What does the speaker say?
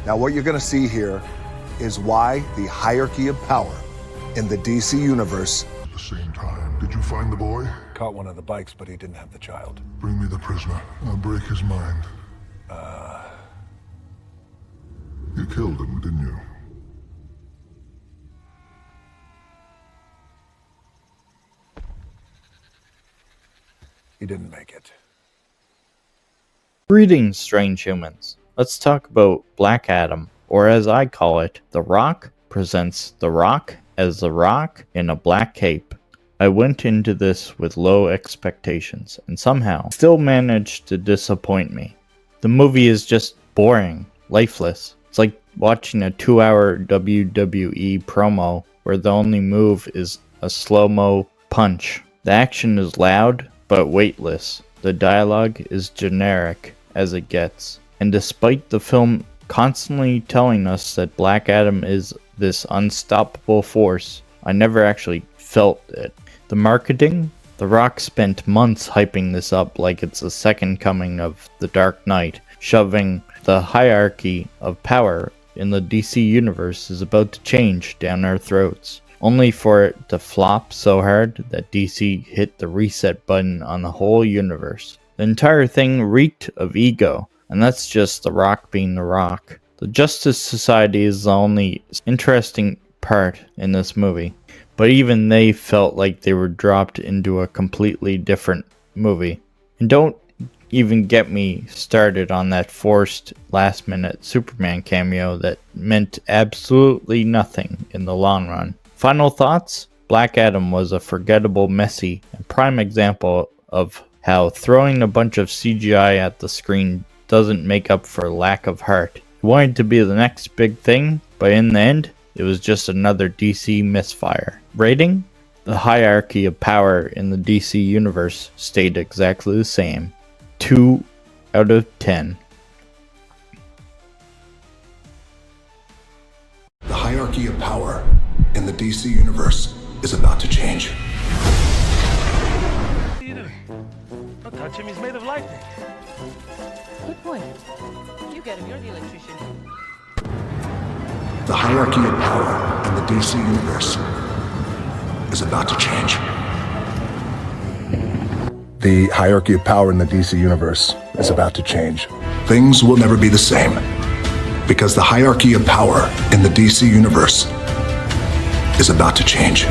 Now, what you're going to see here is why the hierarchy of power in the DC universe. At the same time, did you find the boy? Caught one of the bikes, but he didn't have the child. Bring me the prisoner. I'll break his mind. You killed him, didn't you? He didn't make it. Greetings, strange humans. Let's talk about Black Adam, or as I call it, The Rock presents The Rock as The Rock in a black cape. I went into this with low expectations, and somehow still managed to disappoint me. The movie is just boring, lifeless. It's like watching a 2-hour WWE promo where the only move is a slow-mo punch. The action is loud, but weightless. The dialogue is generic as it gets. And despite the film constantly telling us that Black Adam is this unstoppable force, I never actually felt it. The marketing? The Rock spent months hyping this up like it's the second coming of The Dark Knight, shoving the hierarchy of power in the DC universe is about to change down our throats, only for it to flop so hard that DC hit the reset button on the whole universe. The entire thing reeked of ego, and that's just The Rock being The Rock. The Justice Society is the only interesting part in this movie, but even they felt like they were dropped into a completely different movie. And don't even get me started on that forced last-minute Superman cameo that meant absolutely nothing in the long run. Final thoughts? Black Adam was a forgettable, messy, and prime example of how throwing a bunch of CGI at the screen doesn't make up for lack of heart. It wanted to be the next big thing, but in the end, it was just another DC misfire. Rating? The hierarchy of power in the DC universe stayed exactly the same. 2 out of 10. The hierarchy of power in the DC universe is about to change. Don't touch him, he's made of lightning. Good point. You get him, you're the electrician. The hierarchy of power in the DC universe is about to change. The hierarchy of power in the DC universe is about to change. Things will never be the same because the hierarchy of power in the DC universe is about to change.